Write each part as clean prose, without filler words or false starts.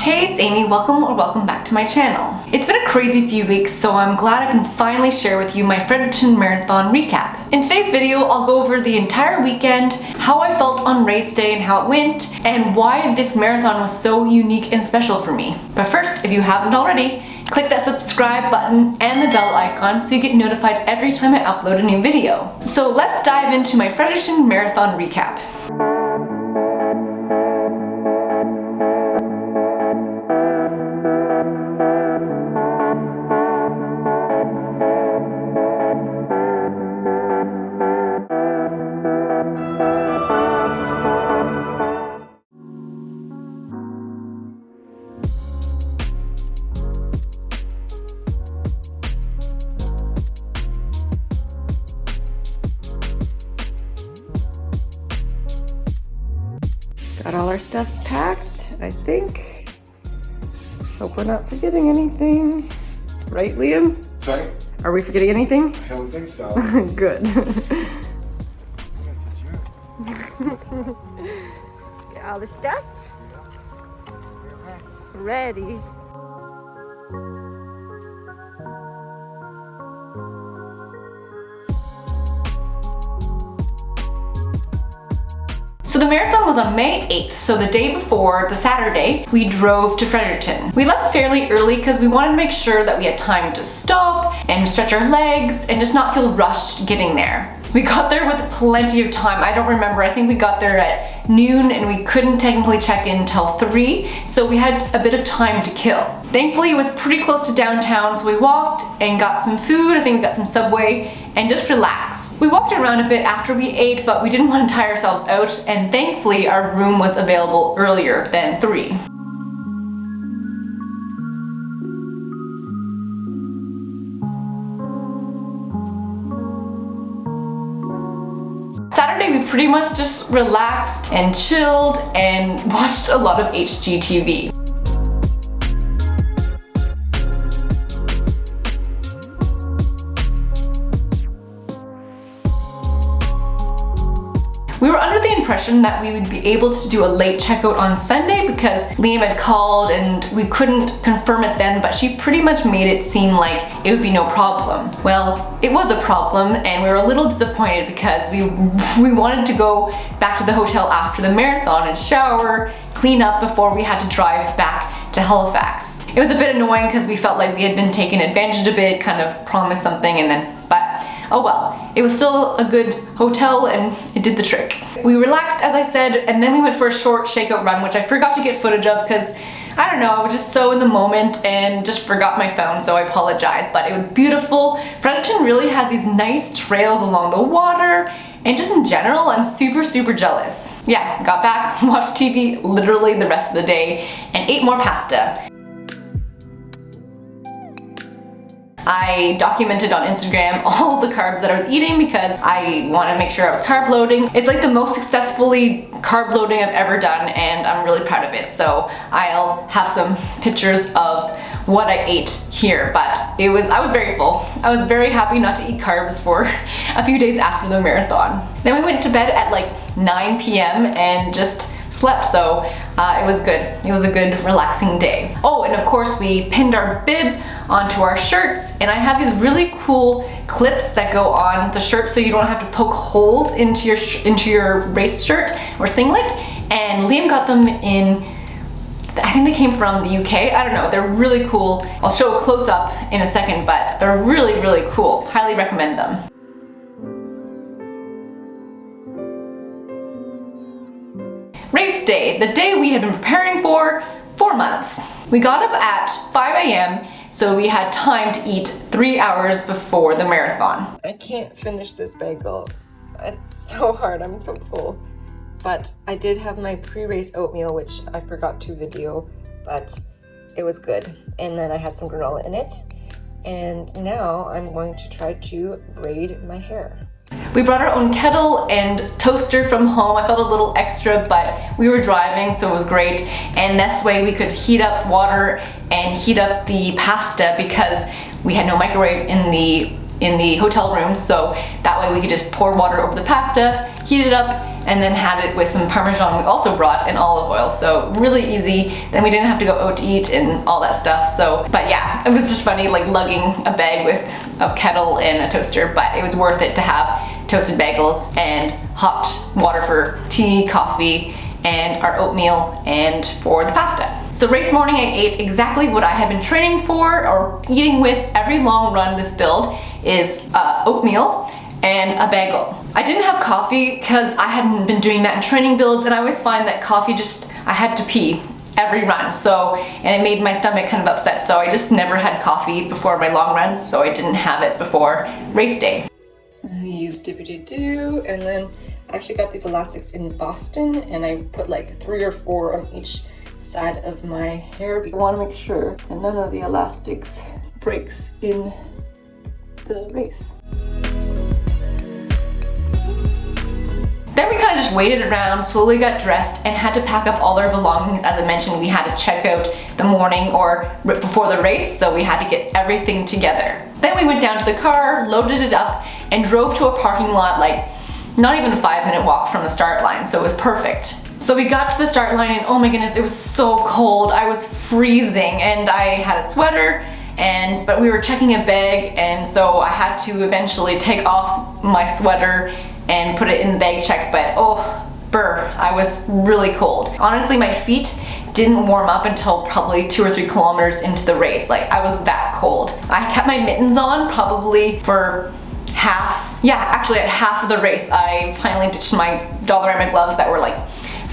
Hey, it's Amy. Welcome back to my channel. It's been a crazy few weeks, so I'm glad I can finally share with you my Fredericton Marathon recap. In today's video, I'll go over the entire weekend, how I felt on race day and how it went, and why this marathon was so unique and special for me. But first, if you haven't already, click that subscribe button and the bell icon so you get notified every time I upload a new video. So let's dive into my Fredericton Marathon recap. Got all our stuff packed, I think. Hope we're not forgetting anything. Right, Liam? Sorry? Are we forgetting anything? I don't think so. Good. Get all the stuff ready. So the marathon was on May 8th, so the day before, the Saturday, we drove to Fredericton. We left fairly early because we wanted to make sure that we had time to stop and stretch our legs and just not feel rushed getting there. We got there with plenty of time. I don't remember, I think we got there at noon and we couldn't technically check in until 3, so we had a bit of time to kill. Thankfully, it was pretty close to downtown, so we walked and got some food. I think we got some Subway and just relaxed. We walked around a bit after we ate, but we didn't want to tire ourselves out, and thankfully our room was available earlier than 3. Saturday we pretty much just relaxed and chilled and watched a lot of HGTV. We were under the impression that we would be able to do a late checkout on Sunday because Liam had called and we couldn't confirm it then, but she pretty much made it seem like it would be no problem. Well, it was a problem and we were a little disappointed because we wanted to go back to the hotel after the marathon and shower, clean up before we had to drive back to Halifax. It was a bit annoying because we felt like we had been taken advantage a bit, kind of promised something and then, but oh well, it was still a good hotel and it did the trick. We relaxed, as I said, and then we went for a short shakeout run, which I forgot to get footage of because, I don't know, I was just so in the moment and just forgot my phone, so I apologize, but it was beautiful. Fredericton really has these nice trails along the water, and just in general, I'm super jealous. Yeah, got back, watched TV literally the rest of the day, and ate more pasta. I documented on Instagram all the carbs that I was eating because I wanted to make sure I was carb loading. It's like the most successfully carb loading I've ever done and I'm really proud of it. So I'll have some pictures of what I ate here, but I was very full. I was very happy not to eat carbs for a few days after the marathon. Then we went to bed at like 9 p.m. and just slept, so it was good. It was a good relaxing day. Oh, and of course we pinned our bib onto our shirts, and I have these really cool clips that go on the shirt so you don't have to poke holes into your race shirt or singlet, and Liam got them in, I think they came from the UK, I don't know, they're really cool. I'll show a close-up in a second, but they're really cool. Highly recommend them. Race day, the day we had been preparing for 4 months. We got up at 5 a.m. so we had time to eat 3 hours before the marathon. I can't finish this bagel. It's so hard, I'm so full. But I did have my pre-race oatmeal, which I forgot to video, but it was good. And then I had some granola in it. And now I'm going to try to braid my hair. We brought our own kettle and toaster from home. I felt a little extra, but we were driving, so it was great. And this way we could heat up water and heat up the pasta because we had no microwave in the hotel room. So that way we could just pour water over the pasta, heat it up, and then had it with some Parmesan we also brought and olive oil. So really easy. Then we didn't have to go out to eat and all that stuff. So, but yeah, it was just funny like lugging a bag with a kettle and a toaster, but it was worth it to have toasted bagels and hot water for tea, coffee, and our oatmeal and for the pasta. So race morning I ate exactly what I had been training for or eating with every long run this build is oatmeal and a bagel. I didn't have coffee because I hadn't been doing that in training builds, and I always find that coffee I had to pee every run, so, and it made my stomach kind of upset, so I just never had coffee before my long runs, so I didn't have it before race day. I used Dippity-Doo, and then I actually got these elastics in Boston, and I put like 3 or 4 on each side of my hair. I want to make sure that none of the elastics breaks in the race. Then we kind of just waited around, slowly got dressed, and had to pack up all our belongings. As I mentioned, we had to check out the morning or before the race, so we had to get everything together. Then we went down to the car, loaded it up, and drove to a parking lot like not even a 5-minute walk from the start line, so it was perfect. So we got to the start line and oh my goodness, it was so cold. I was freezing and I had a sweater, but we were checking a bag, and so I had to eventually take off my sweater and put it in the bag check, but oh, brr, I was really cold. Honestly, my feet didn't warm up until probably 2 or 3 kilometers into the race. Like, I was that cold. I kept my mittens on probably for actually at half of the race. I finally ditched my Dollarama gloves that were like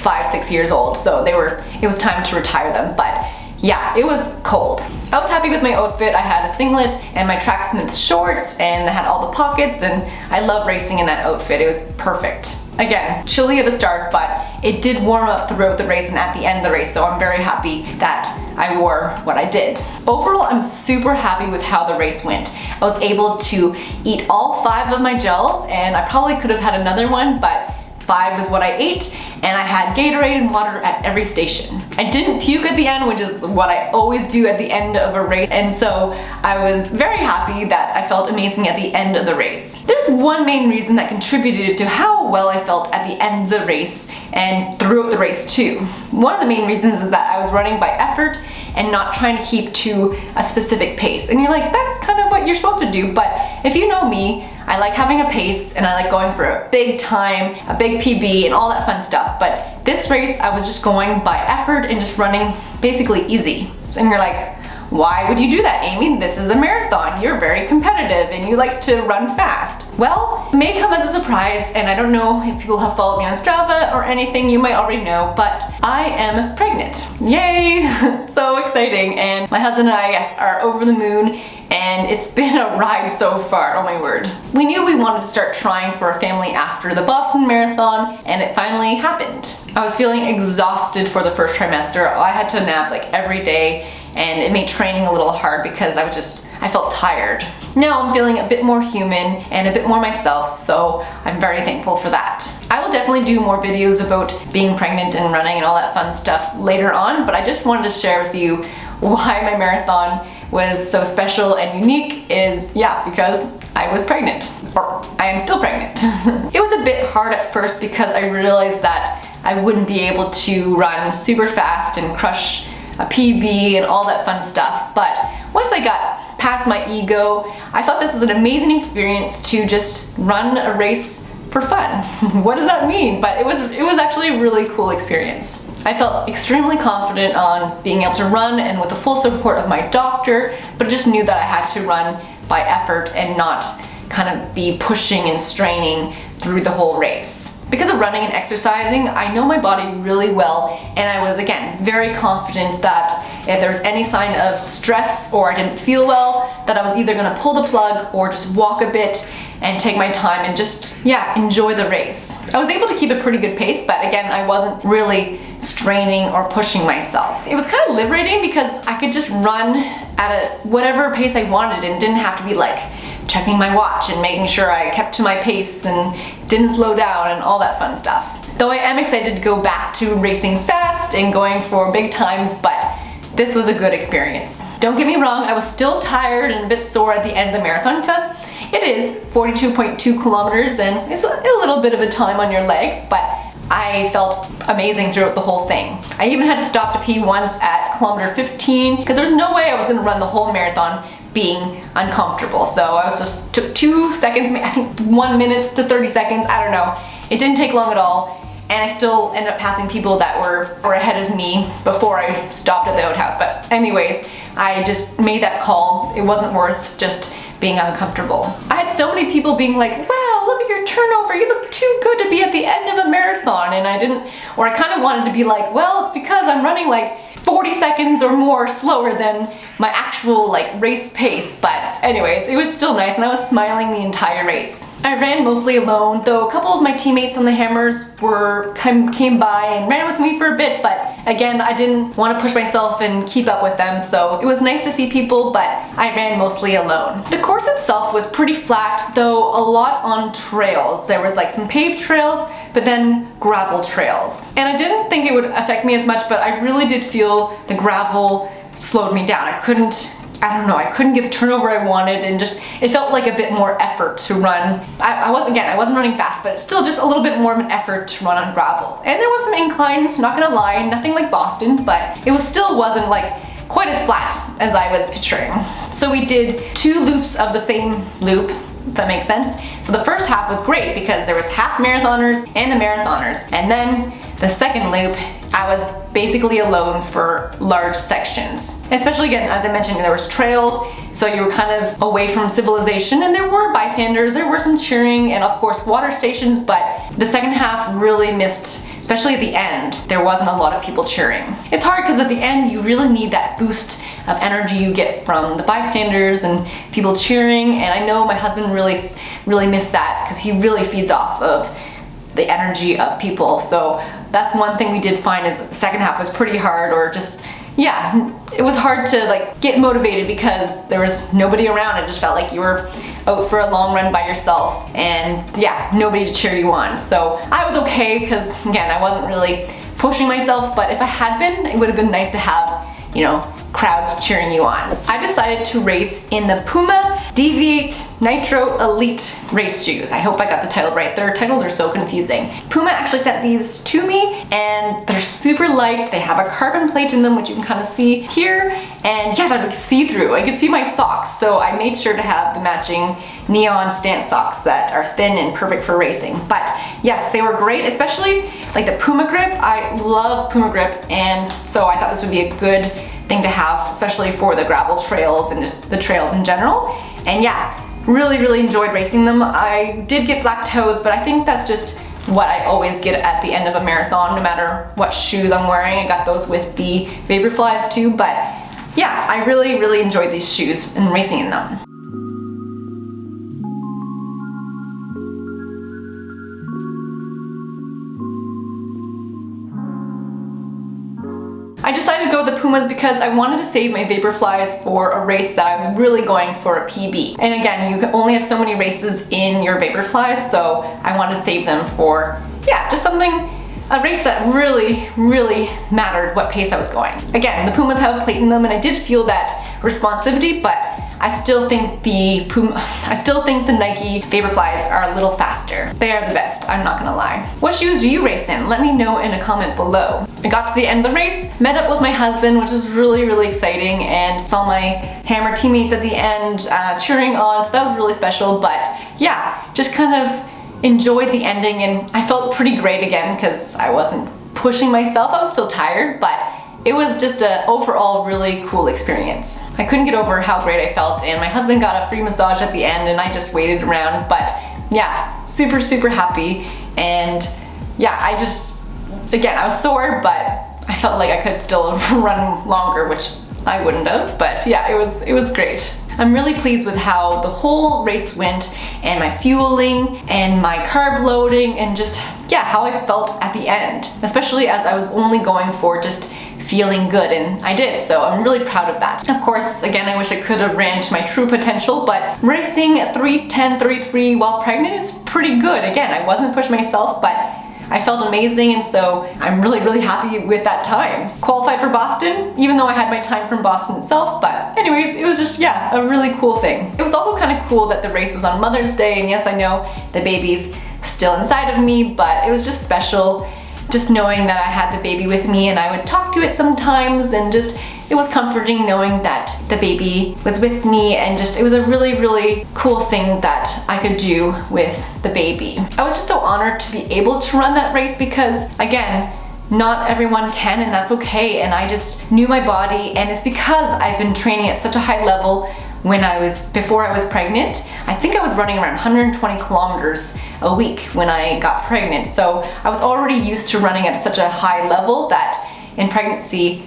5-6 years old, so it was time to retire them, but yeah, it was cold. I was happy with my outfit. I had a singlet and my Tracksmith shorts, and I had all the pockets, and I love racing in that outfit. It was perfect. Again, chilly at the start, but it did warm up throughout the race and at the end of the race, so I'm very happy that I wore what I did. Overall, I'm super happy with how the race went. I was able to eat all 5 of my gels, and I probably could have had another one, but 5 is what I ate, and I had Gatorade and water at every station. I didn't puke at the end, which is what I always do at the end of a race, and so I was very happy that I felt amazing at the end of the race. There's one main reason that contributed to how well I felt at the end of the race and throughout the race too. One of the main reasons is that I was running by effort and not trying to keep to a specific pace. And you're like, that's kind of what you're supposed to do, but if you know me, I like having a pace and I like going for a big time, a big PB and all that fun stuff. But this race, I was just going by effort and just running basically easy. And you're like, why would you do that, Amy? This is a marathon. You're very competitive and you like to run fast. Well, it may come as a surprise, and I don't know if people have followed me on Strava or anything, you might already know, but I am pregnant. Yay! So exciting. And my husband and I, yes, are over the moon, and it's been a ride so far, oh my word. We knew we wanted to start trying for a family after the Boston Marathon, and it finally happened. I was feeling exhausted for the first trimester. I had to nap like every day, and it made training a little hard because I felt tired. Now I'm feeling a bit more human and a bit more myself, so I'm very thankful for that. I will definitely do more videos about being pregnant and running and all that fun stuff later on, but I just wanted to share with you why my marathon was so special and unique because I was pregnant, or I am still pregnant. It was a bit hard at first because I realized that I wouldn't be able to run super fast and crush a PB and all that fun stuff, but once I got past my ego, I thought this was an amazing experience to just run a race for fun. What does that mean? But it was actually a really cool experience. I felt extremely confident on being able to run and with the full support of my doctor, but just knew that I had to run by effort and not kind of be pushing and straining through the whole race. Because of running and exercising, I know my body really well, and I was, again, very confident that if there was any sign of stress or I didn't feel well, that I was either gonna pull the plug or just walk a bit and take my time and just, enjoy the race. I was able to keep a pretty good pace, but again, I wasn't really straining or pushing myself. It was kind of liberating because I could just run at whatever pace I wanted and didn't have to be like checking my watch and making sure I kept to my pace and didn't slow down and all that fun stuff. Though I am excited to go back to racing fast and going for big times, but this was a good experience. Don't get me wrong, I was still tired and a bit sore at the end of the marathon because it is 42.2 kilometers and it's a little bit of a time on your legs, but I felt amazing throughout the whole thing. I even had to stop to pee once at kilometer 15 because there's no way I was gonna run the whole marathon being uncomfortable. So I was just took 2 seconds, I think 1 minute to 30 seconds, I don't know. It didn't take long at all. And I still ended up passing people that were ahead of me before I stopped at the outhouse. But anyways, I just made that call. It wasn't worth just being uncomfortable. I had so many people being like, wow, look at your turnover. You look too good to be at the end of a marathon. And I didn't, or I kind of wanted to be like, well, it's because I'm running like 40 seconds or more slower than my actual like race pace. But anyways, it was still nice and I was smiling the entire race. I ran mostly alone, though a couple of my teammates on the hammers came by and ran with me for a bit, but again, I didn't want to push myself and keep up with them, so it was nice to see people, but I ran mostly alone. The course itself was pretty flat, though a lot on trails. There was like some paved trails, but then gravel trails. And I didn't think it would affect me as much, but I really did feel the gravel slowed me down. I couldn't get the turnover I wanted, and just, it felt like a bit more effort to run. I wasn't running fast, but it's still just a little bit more of an effort to run on gravel. And there was some inclines, not gonna lie, nothing like Boston, but it still wasn't like quite as flat as I was picturing. So we did 2 loops of the same loop, if that makes sense. So the first half was great because there was half marathoners and the marathoners, and then the second loop, I was basically alone for large sections. Especially again, as I mentioned, there was trails, so you were kind of away from civilization, and there were bystanders, there were some cheering, and of course water stations, but the second half really missed, especially at the end, there wasn't a lot of people cheering. It's hard because at the end you really need that boost of energy you get from the bystanders and people cheering, and I know my husband really missed that because he really feeds off of the energy of people. So that's one thing we did find, is that the second half was pretty hard, or just, yeah, it was hard to like get motivated because there was nobody around. It just felt like you were out for a long run by yourself, and yeah, nobody to cheer you on. So I was okay because again, I wasn't really pushing myself, but if I had been, it would have been nice to have, you know, crowds cheering you on. I decided to race in the Puma Deviate Nitro Elite race shoes. I hope I got the title right. Their titles are so confusing. Puma actually sent these to me, and they're super light. They have a carbon plate in them, which you can kind of see here. And yeah, they're like see-through. I could see my socks, so I made sure to have the matching neon stance socks that are thin and perfect for racing. But yes, they were great, especially like the Puma grip. I love Puma grip, and so I thought this would be a good thing to have, especially for the gravel trails and just the trails in general. And yeah, really enjoyed racing them. I did get black toes, but I think that's just what I always get at the end of a marathon, no matter what shoes I'm wearing. I got those with the Vaporflies too, but yeah, I really enjoyed these shoes and racing in them. I decided to go with the Pumas because I wanted to save my Vaporflies for a race that I was really going for a PB. And again, you can only have so many races in your Vaporflies, so I wanted to save them for, yeah, just something, a race that really mattered what pace I was going. Again, the Pumas have a plate in them, and I did feel that responsivity, but I still think the Nike Vaporflies are a little faster. They are the best, I'm not gonna lie. What shoes do you race in? Let me know in a comment below. I got to the end of the race, met up with my husband, which was really exciting, and saw my hammer teammates at the end cheering on, so that was really special. But yeah, just kind of enjoyed the ending, and I felt pretty great again because I wasn't pushing myself. I was still tired, but it was just an overall really cool experience. I couldn't get over how great I felt, and my husband got a free massage at the end, and I just waited around. But yeah, super happy. And yeah, again, I was sore, but I felt like I could still run longer, which I wouldn't have, but yeah, it was great. I'm really pleased with how the whole race went, and my fueling and my carb loading, and just, yeah, how I felt at the end, especially as I was only going for just feeling good, and I did, so I'm really proud of that. Of course, again, I wish I could have ran to my true potential, but racing at 3:10, 3:3 while pregnant is pretty good. Again, I wasn't pushing myself, but I felt amazing, and so I'm really happy with that time. Qualified for Boston, even though I had my time from Boston itself, but anyways, it was just, yeah, a really cool thing. It was also kind of cool that the race was on Mother's Day, and yes, I know the baby's still inside of me, but it was just special. just knowing that I had the baby with me and I would talk to it sometimes, and just it was comforting knowing that the baby was with me, and just it was a really, really cool thing that I could do with the baby. I was just so honored to be able to run that race because, again, not everyone can, and that's okay. And I just knew my body, and it's because I've been training at such a high level before I was pregnant. I think I was running around 120 kilometers a week when I got pregnant. So I was already used to running at such a high level that in pregnancy,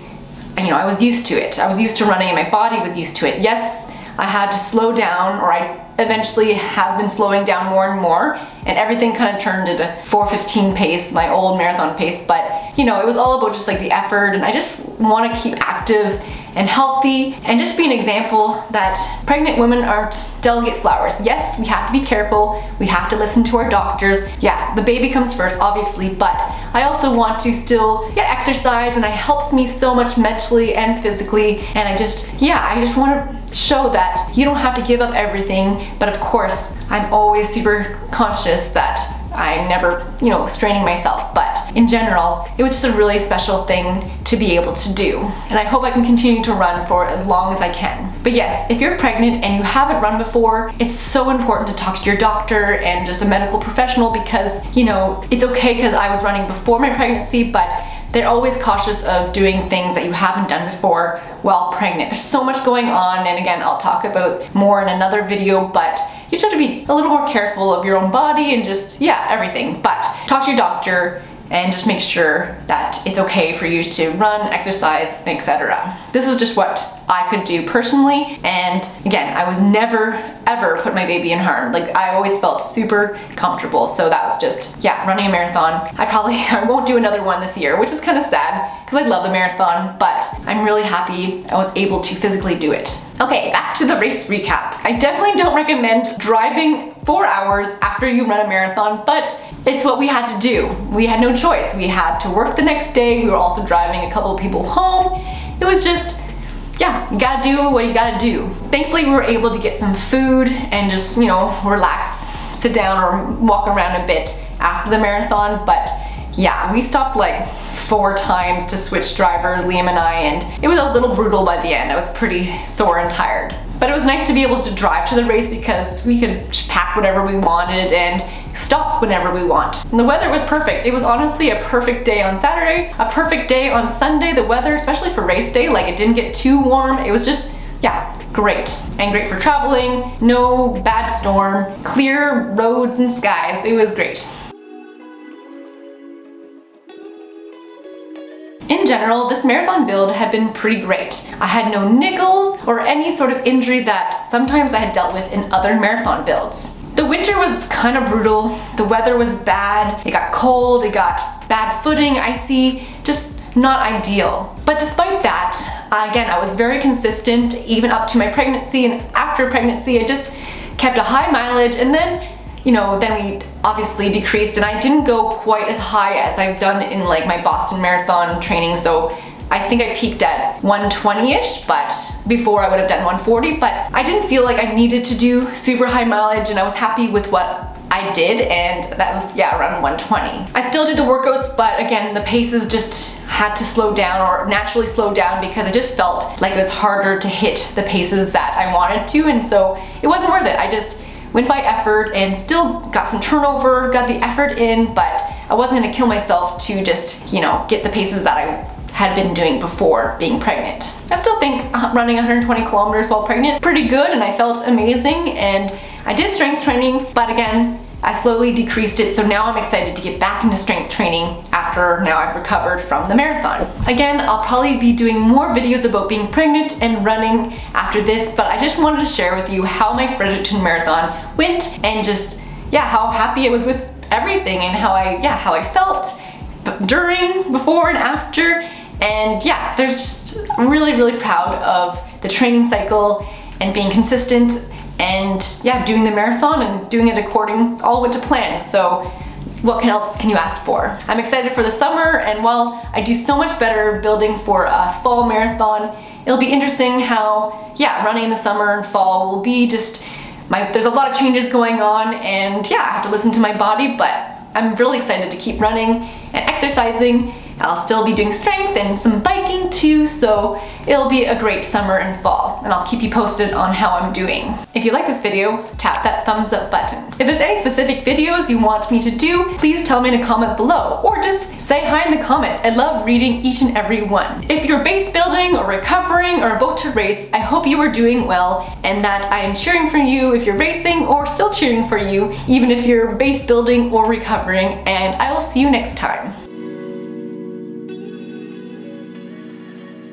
I was used to it. I was used to running and my body was used to it. Yes, I had to slow down, or I eventually have been slowing down more and more, and everything kind of turned into 4:15 pace, my old marathon pace. But it was all about just like the effort, and I just want to keep active and healthy and just be an example that pregnant women aren't delicate flowers. Yes, we have to be careful. We have to listen to our doctors. Yeah, the baby comes first, obviously, but I also want to still exercise, and it helps me so much mentally and physically. And I just want to show that you don't have to give up everything, but of course, I'm always super conscious that I'm never, straining myself. But in general, it was just a really special thing to be able to do. And I hope I can continue to run for as long as I can. But yes, if you're pregnant and you haven't run before, it's so important to talk to your doctor and just a medical professional, because, it's okay because I was running before my pregnancy, but they're always cautious of doing things that you haven't done before while pregnant. There's so much going on, and again, I'll talk about more in another video, but you just have to be a little more careful of your own body and just, everything. But talk to your doctor and just make sure that it's okay for you to run, exercise, etc. This is just what I could do personally, and again, I was never ever put my baby in harm. Like, I always felt super comfortable, so that was just running a marathon. I won't do another one this year, which is kind of sad because I love the marathon, but I'm really happy I was able to physically do it. Okay, back to the race recap. I definitely don't recommend driving 4 hours after you run a marathon, but it's what we had to do. We had no choice. We had to work the next day. We were also driving a couple of people home. It was just, you gotta do what you gotta do. Thankfully, we were able to get some food and just, relax, sit down or walk around a bit after the marathon. But we stopped like 4 times to switch drivers, Liam and I, and it was a little brutal by the end. I was pretty sore and tired. But it was nice to be able to drive to the race because we could pack whatever we wanted and stop whenever we want. And the weather was perfect. It was honestly a perfect day on Saturday, a perfect day on Sunday. The weather, especially for race day, like, it didn't get too warm. It was just, great. And great for traveling, no bad storm, clear roads and skies. It was great. In general, this marathon build had been pretty great. I had no niggles or any sort of injury that sometimes I had dealt with in other marathon builds. The winter was kind of brutal. The weather was bad. It got cold, it got bad footing, icy, just not ideal. But despite that, again, I was very consistent even up to my pregnancy, and after pregnancy, I just kept a high mileage, and then then we obviously decreased, and I didn't go quite as high as I've done in like my Boston Marathon training. So I think I peaked at 120-ish, but before I would have done 140, but I didn't feel like I needed to do super high mileage, and I was happy with what I did, and that was, around 120. I still did the workouts, but again, the paces just had to slow down, or naturally slow down, because I just felt like it was harder to hit the paces that I wanted to, and so it wasn't worth it. I just went by effort and still got some turnover, got the effort in, but I wasn't gonna kill myself to just, get the paces that I had been doing before being pregnant. I still think running 120 kilometers while pregnant, pretty good, and I felt amazing, and I did strength training, but again, I slowly decreased it, so now I'm excited to get back into strength training after now I've recovered from the marathon. Again, I'll probably be doing more videos about being pregnant and running after this, but I just wanted to share with you how my Fredericton Marathon went, and just, how happy I was with everything, and how I felt during, before, and after. And there's just really, really proud of the training cycle and being consistent, and doing the marathon and doing it all went to plan. So what else can you ask for? I'm excited for the summer, and while I do so much better building for a fall marathon, it'll be interesting how running in the summer and fall will be just there's a lot of changes going on, and I have to listen to my body, but I'm really excited to keep running and exercising. I'll still be doing strength and some biking too, so it'll be a great summer and fall, and I'll keep you posted on how I'm doing. If you like this video, tap that thumbs up button. If there's any specific videos you want me to do, please tell me in a comment below, or just say hi in the comments. I love reading each and every one. If you're base building or recovering or about to race, I hope you are doing well and that I am cheering for you if you're racing, or still cheering for you even if you're base building or recovering, and I will see you next time.